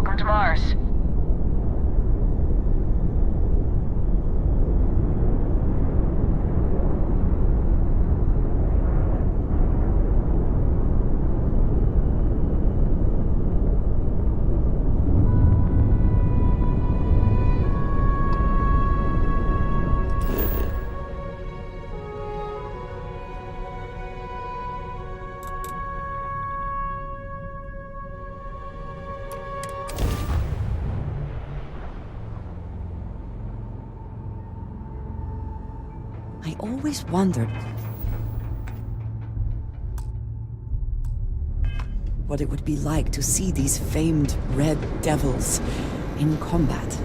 Welcome to Mars. I always wondered what it would be like to see these famed red devils in combat.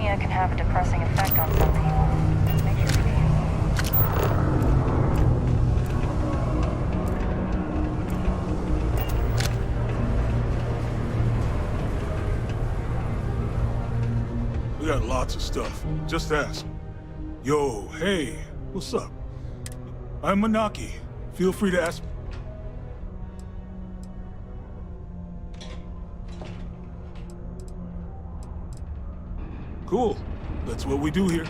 Can have a depressing effect on some people. Make sure to We got lots of stuff. Just ask. Yo, hey, what's up? I'm Manaki. Feel free to ask. Cool. That's what we do here.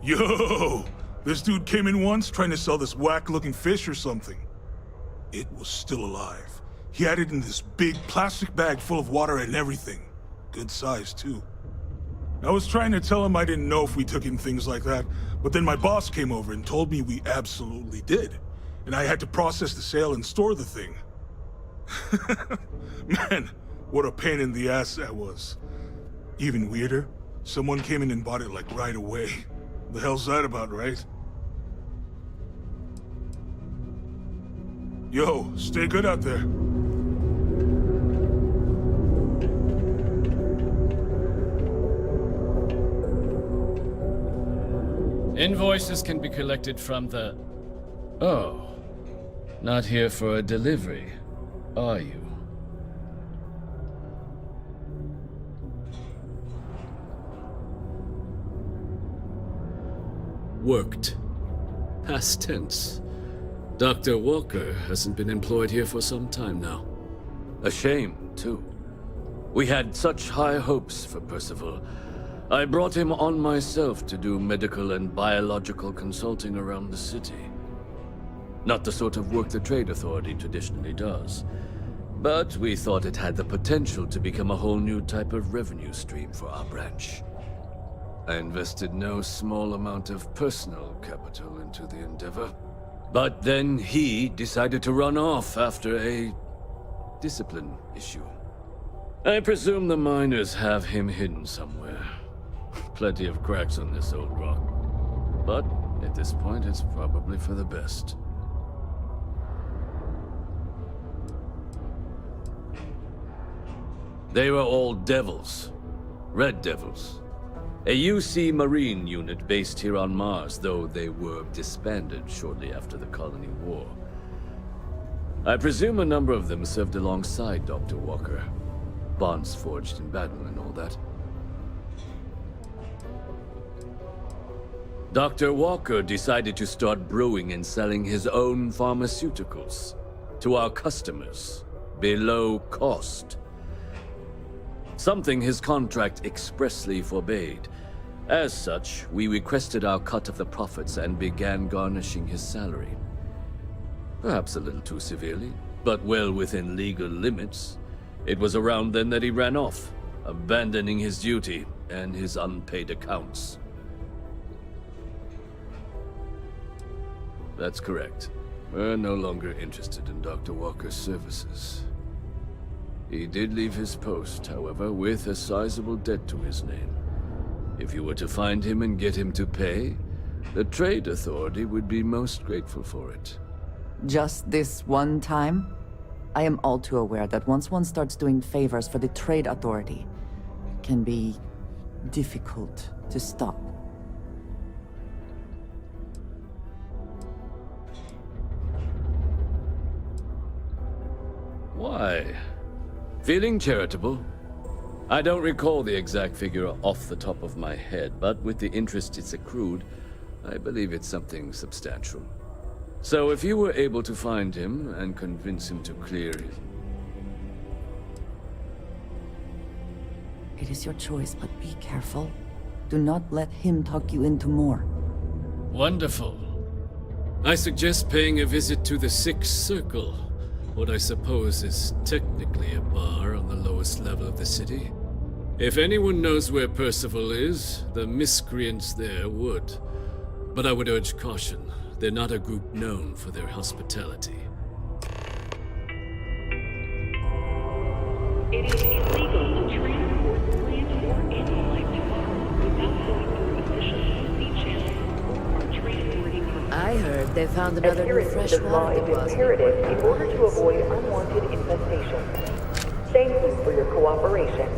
Yo! This dude came in once trying to sell this whack-looking fish or something. It was still alive. He had it in this big plastic bag full of water and everything. Good size, too. I was trying to tell him I didn't know if we took in things like that, but then my boss came over and told me we absolutely did. And I had to process the sale and store the thing. Man, what a pain in the ass that was. Even weirder, someone came in and bought it like right away. The hell's that about, right? Yo, stay good out there. Invoices can be collected from the... Oh. Not here for a delivery. are you? Worked. Past tense. Dr. Walker hasn't been employed here for some time now. A shame, too. We had such high hopes for Percival. I brought him on myself to do medical and biological consulting around the city. Not the sort of work the Trade Authority traditionally does. But we thought it had the potential to become a whole new type of revenue stream for our branch. I invested no small amount of personal capital into the endeavor. But then he decided to run off after a discipline issue. I presume the miners have him hidden somewhere. Plenty of cracks on this old rock. But at this point, it's probably for the best. They were all devils. Red Devils. A UC Marine unit based here on Mars, though they were disbanded shortly after the Colony War. I presume a number of them served alongside Dr. Walker. Bonds forged in battle and all that. Dr. Walker decided to start brewing and selling his own pharmaceuticals to our customers, below cost. Something his contract expressly forbade. As such, we requested our cut of the profits and began garnishing his salary. Perhaps a little too severely, but well within legal limits. It was around then that he ran off, abandoning his duty and his unpaid accounts. That's correct. We're no longer interested in Dr. Walker's services. He did leave his post, however, with a sizable debt to his name. If you were to find him and get him to pay, the Trade Authority would be most grateful for it. Just this one time? I am all too aware that once one starts doing favors for the Trade Authority, it can be difficult to stop. Why? Feeling charitable? I don't recall the exact figure off the top of my head, but with the interest it's accrued, I believe it's something substantial. So if you were able to find him and convince him to clear his... It is your choice, but be careful. Do not let him talk you into more. Wonderful. I suggest paying a visit to the Sixth Circle, what I suppose is technically a bar on the lowest level of the city. If anyone knows where Percival is, the miscreants there would. But I would urge caution. They're not a group known for their hospitality. It is illegal to transport plant or animal life to Mars without going through official sea channels or transporting from... I heard they found another new Adherence to this law freshwater is deposit. imperative in order to avoid unwanted infestation. Thank you for your cooperation.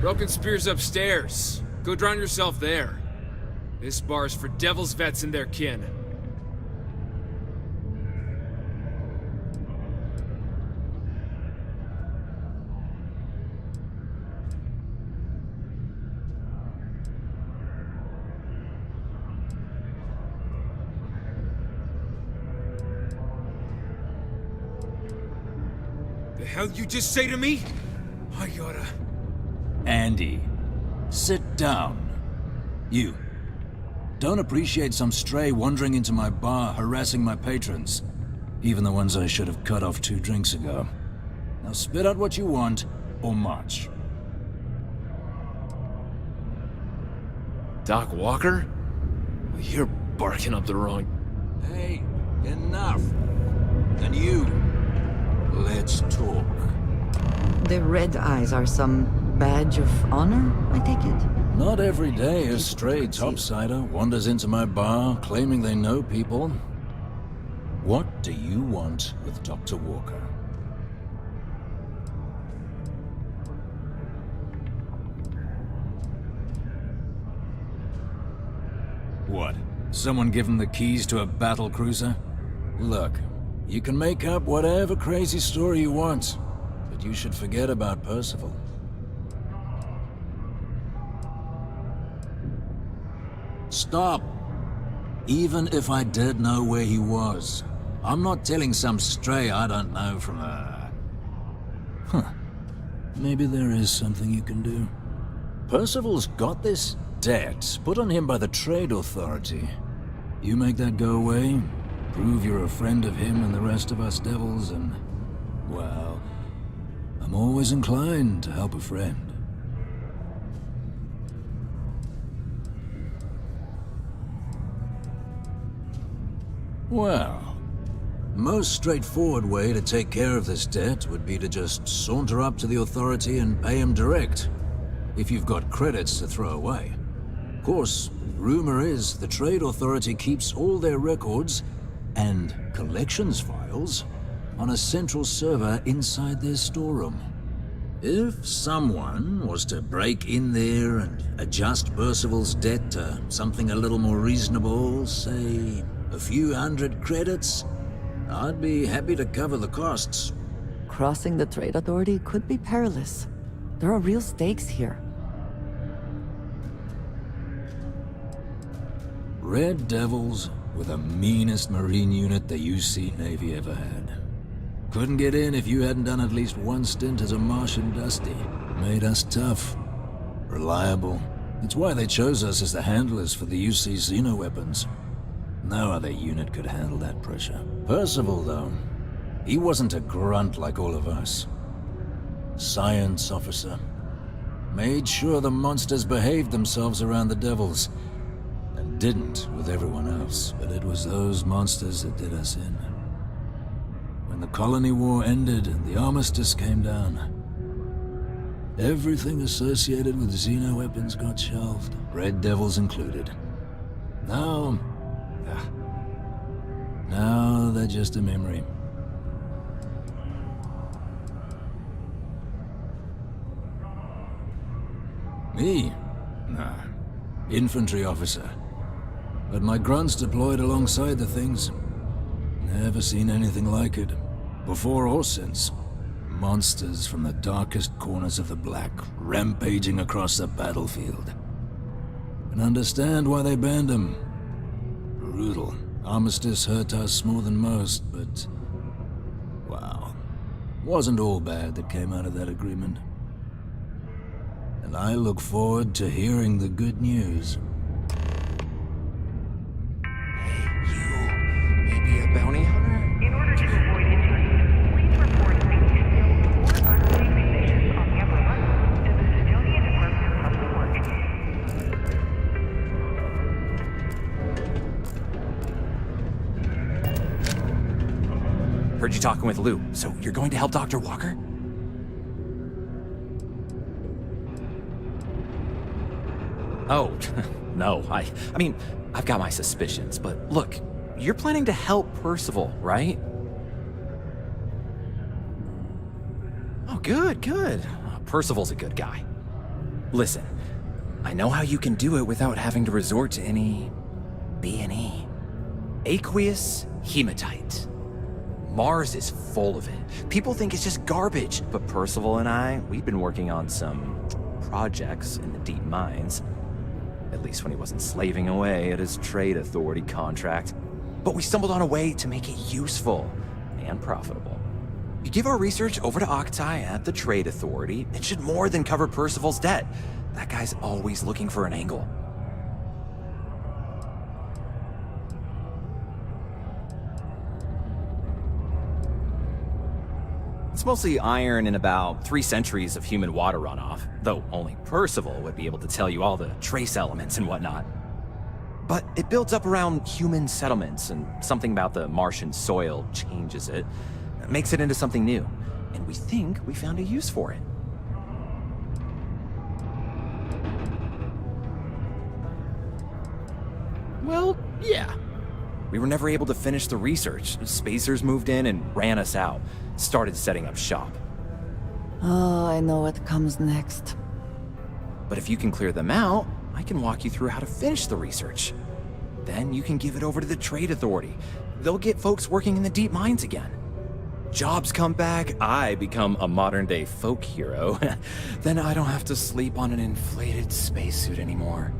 Broken Spear's upstairs. Go drown yourself there. This bar's for Devil's vets and their kin. The hell you just say to me? I gotta... Andy, sit down. You. Don't appreciate some stray wandering into my bar, harassing my patrons. Even the ones I should have cut off 2 drinks ago. Now spit out what you want, or march. Doc Walker? You're barking up the wrong... Hey, enough. And you, let's talk. The red eyes are some badge of honor, I take it? Not every day a stray topsider wanders into my bar claiming they know people. What do you want with Dr. Walker? What? Someone give him the keys to a battle cruiser? Look, you can make up whatever crazy story you want, but you should forget about Percival. Stop! Even if I did know where he was, I'm not telling some stray I don't know from a... Huh. Maybe there is something you can do. Percival's got this debt put on him by the Trade Authority. You make that go away, prove you're a friend of him and the rest of us devils, and... well, I'm always inclined to help a friend. Well, most straightforward way to take care of this debt would be to just saunter up to the Authority and pay him direct, if you've got credits to throw away. Of course, rumor is the Trade Authority keeps all their records and collections files on a central server inside their storeroom. If someone was to break in there and adjust Percival's debt to something a little more reasonable, say a few hundred credits, I'd be happy to cover the costs. Crossing the Trade Authority could be perilous. There are real stakes here. Red Devils were the meanest Marine unit the UC Navy ever had. Couldn't get in if you hadn't done at least one stint as a Martian Dusty. Made us tough, reliable. It's why they chose us as the handlers for the UC xeno-weapons. No other unit could handle that pressure. Percival, though, he wasn't a grunt like all of us. Science officer. Made sure the monsters behaved themselves around the Devils, and didn't with everyone else. But it was those monsters that did us in. When the Colony War ended and the armistice came down, everything associated with xeno-weapons got shelved, Red Devils included. Now they're just a memory. Me? Nah. Infantry officer. But my grunts deployed alongside the things. Never seen anything like it. Before or since. Monsters from the darkest corners of the Black, rampaging across the battlefield. Can understand why they banned them. Brutal. Armistice hurt us more than most, but... wow. Wasn't all bad that came out of that agreement. And I look forward to hearing the good news. Maybe a bounty hunter? In order to avoid injury, please report any skilled or unsafe conditions on the upper level to the Civilian Department of Public Heard you talking with Lou, so you're going to help Dr. Walker? Oh, no, I mean, I've got my suspicions, but look, you're planning to help Percival, right? Oh, good. Percival's a good guy. Listen, I know how you can do it without having to resort to any B&E. Aqueous hematite. Mars is full of it. People think it's just garbage, but Percival and we've been working on some projects in the deep mines. At least when he wasn't slaving away at his Trade Authority contract. But we stumbled on a way to make it useful and profitable. You give our research over to Octai at the Trade Authority, it should more than cover Percival's debt. That guy's always looking for an angle. It's mostly iron and about 3 centuries of human water runoff, though only Percival would be able to tell you all the trace elements and whatnot. But it builds up around human settlements, and something about the Martian soil changes it, makes it into something new, and we think we found a use for it. Well, yeah. We were never able to finish the research. Spacers moved in and ran us out. Started setting up shop. Oh, I know what comes next. But if you can clear them out, I can walk you through how to finish the research. Then you can give it over to the Trade Authority. They'll get folks working in the deep mines again. Jobs come back, I become a modern-day folk hero. Then I don't have to sleep on an inflated spacesuit anymore.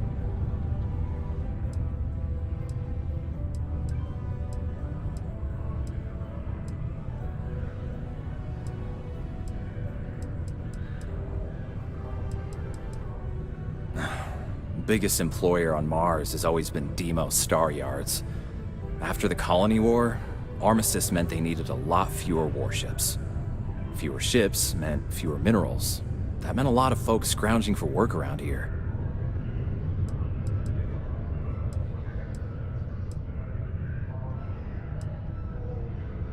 Biggest employer on Mars has always been Deimos Star Yards. After the Colony War, Armistice meant they needed a lot fewer warships. Fewer ships meant fewer minerals. That meant a lot of folks scrounging for work around here.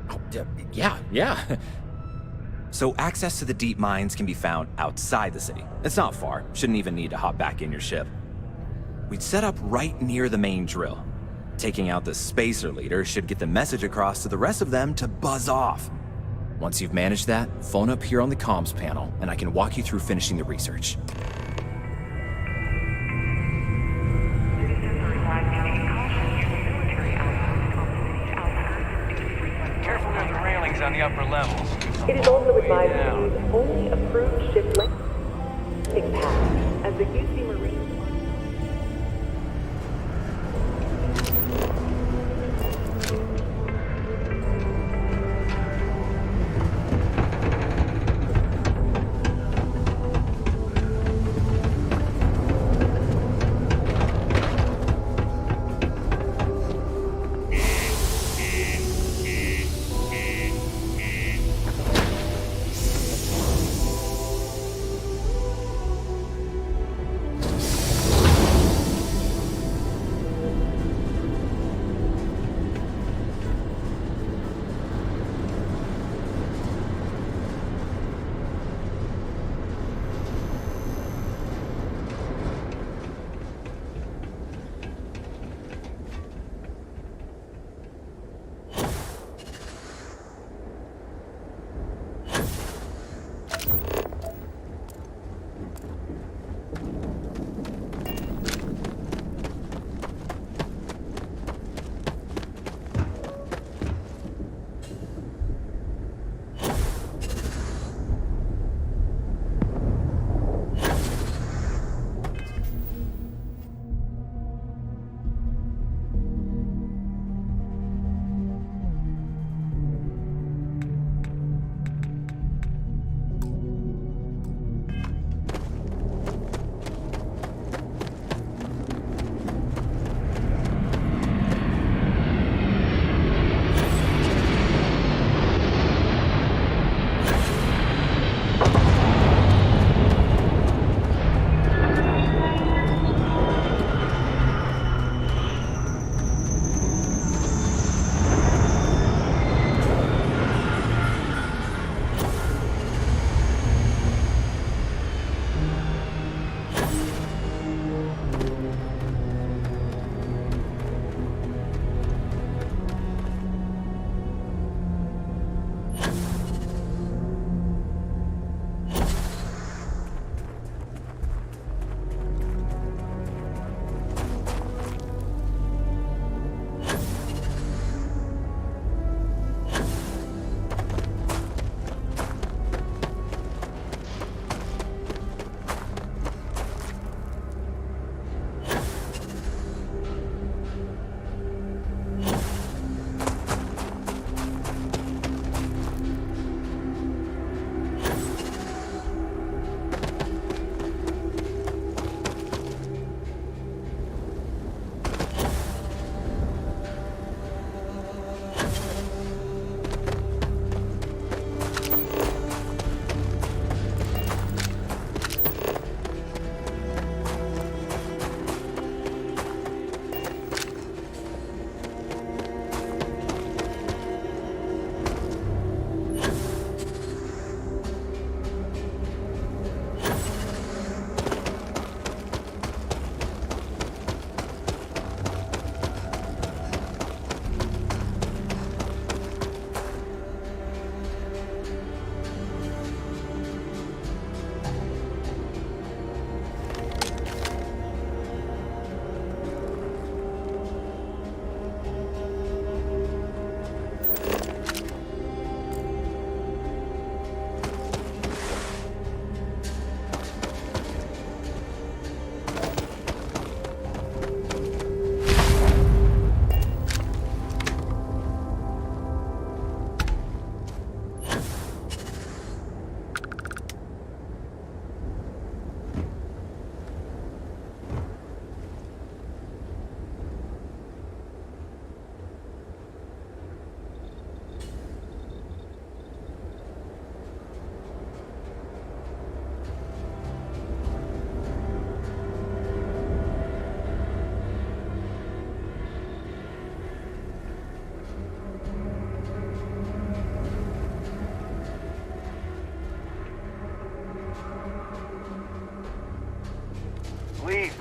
Oh, yeah. So access to the deep mines can be found outside the city. It's not far. Shouldn't even need to hop back in your ship. We'd set up right near the main drill. Taking out the spacer leader should get the message across to the rest of them to buzz off. Once you've managed that, phone up here on the comms panel, and I can walk you through finishing the research. Careful with the railings on the upper levels. It is also advised to use only approved ship length paths as the UC Marine.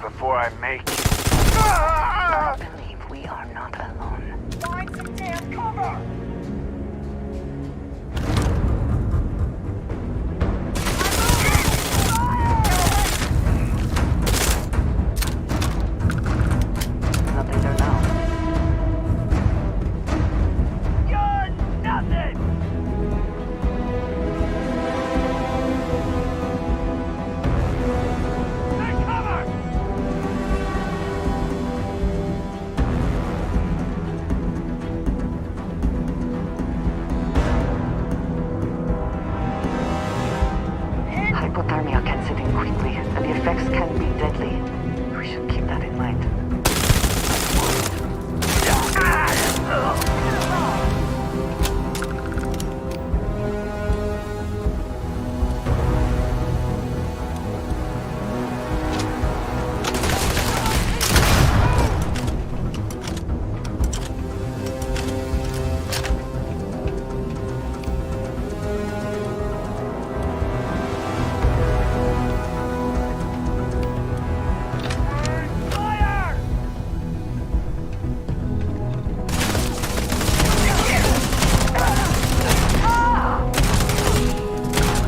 before I make you. I believe we are not alone. Find some damn cover! Nothing there now. You're nothing! Take cover! Hypothermia can set in quickly, and the effects can be deadly. We should keep that in mind.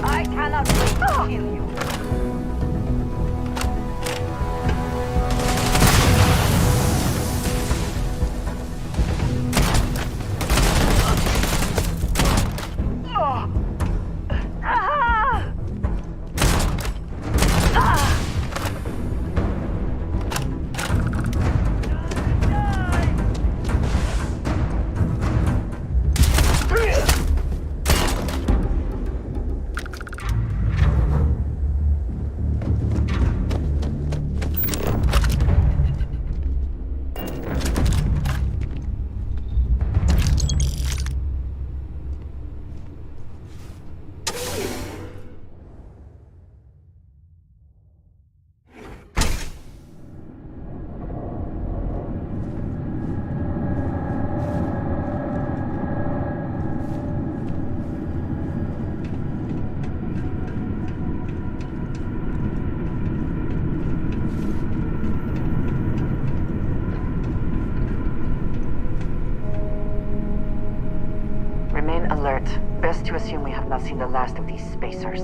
I cannot wait to kill you. Remain alert. Best to assume we have not seen the last of these spacers.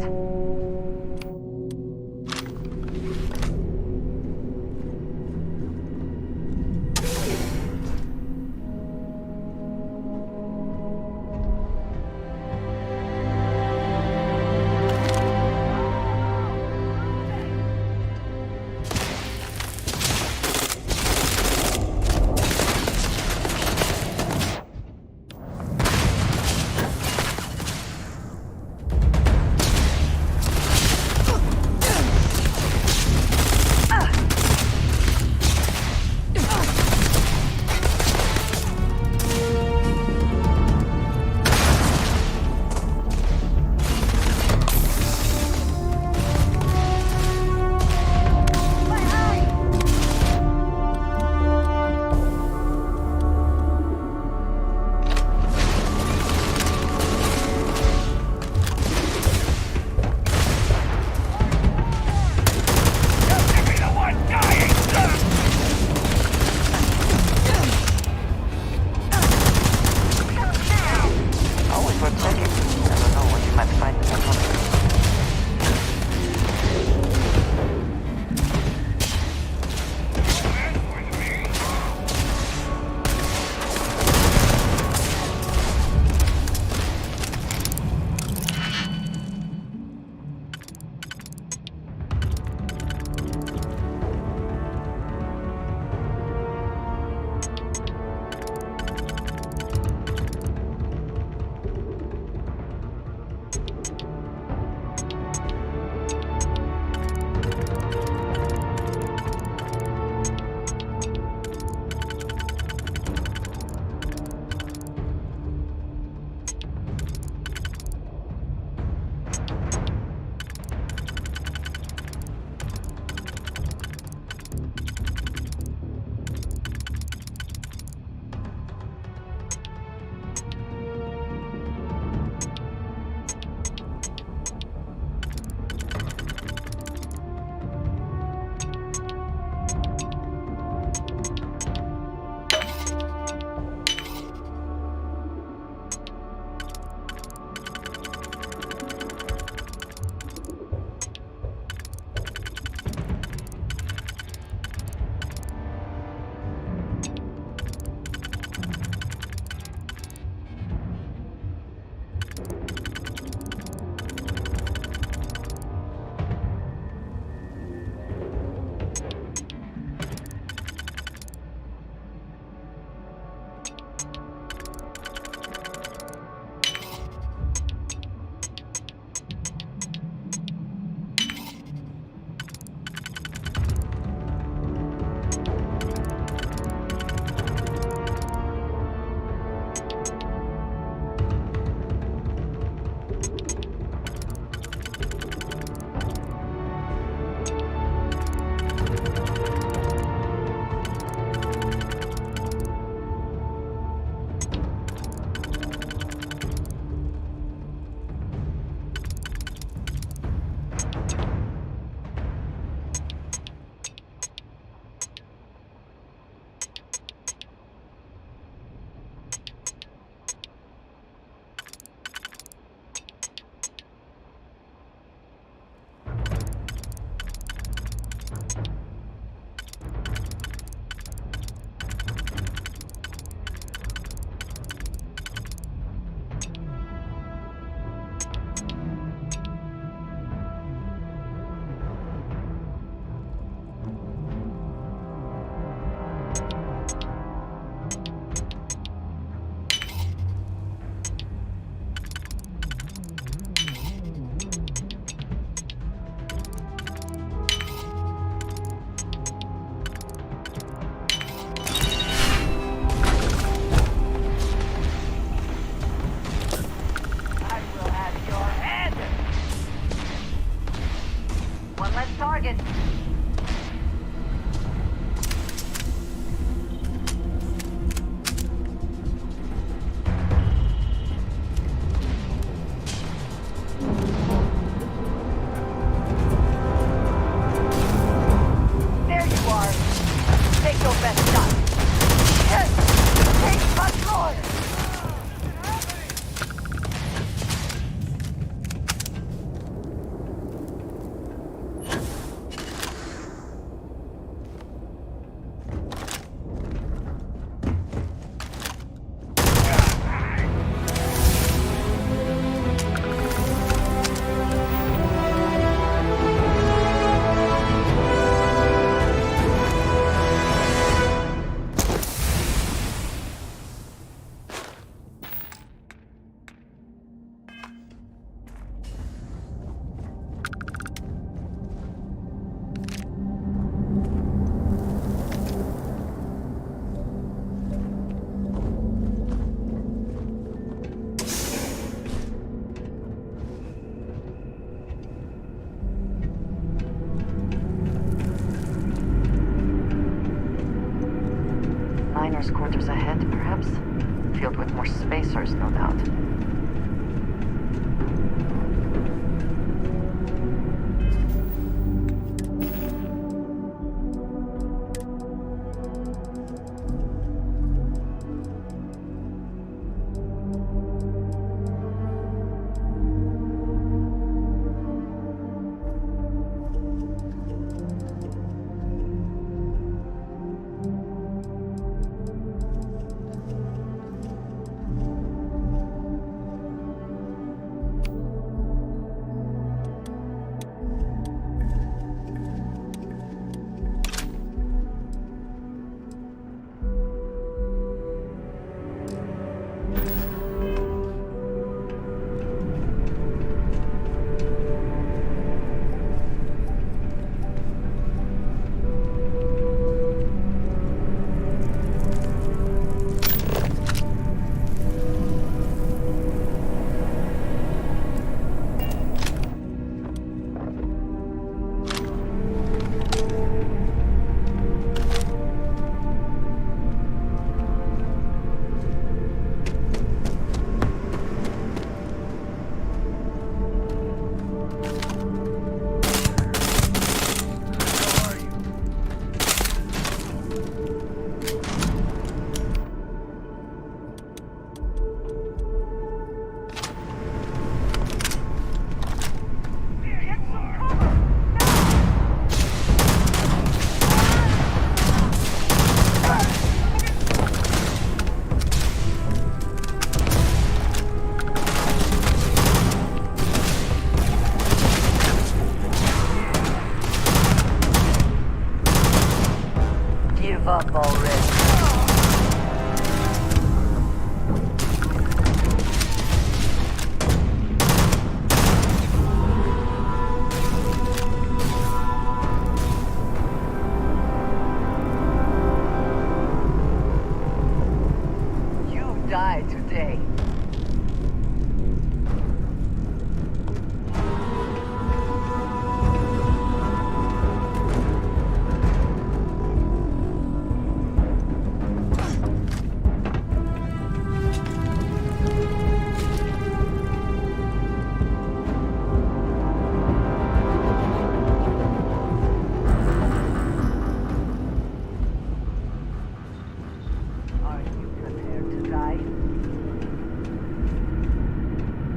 Miners' quarters ahead, perhaps? Filled with more spacers, no doubt. Give up already. You die today.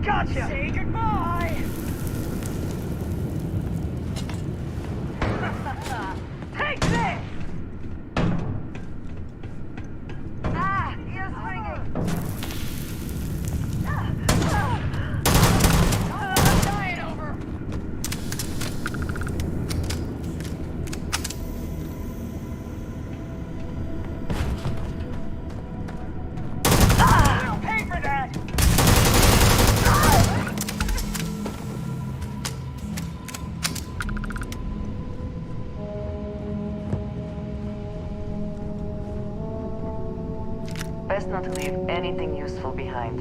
Gotcha! Say goodbye! Take this! Ah, you're swinging! I'm dying over! Ah! I'll pay for that! Best not to leave anything useful behind.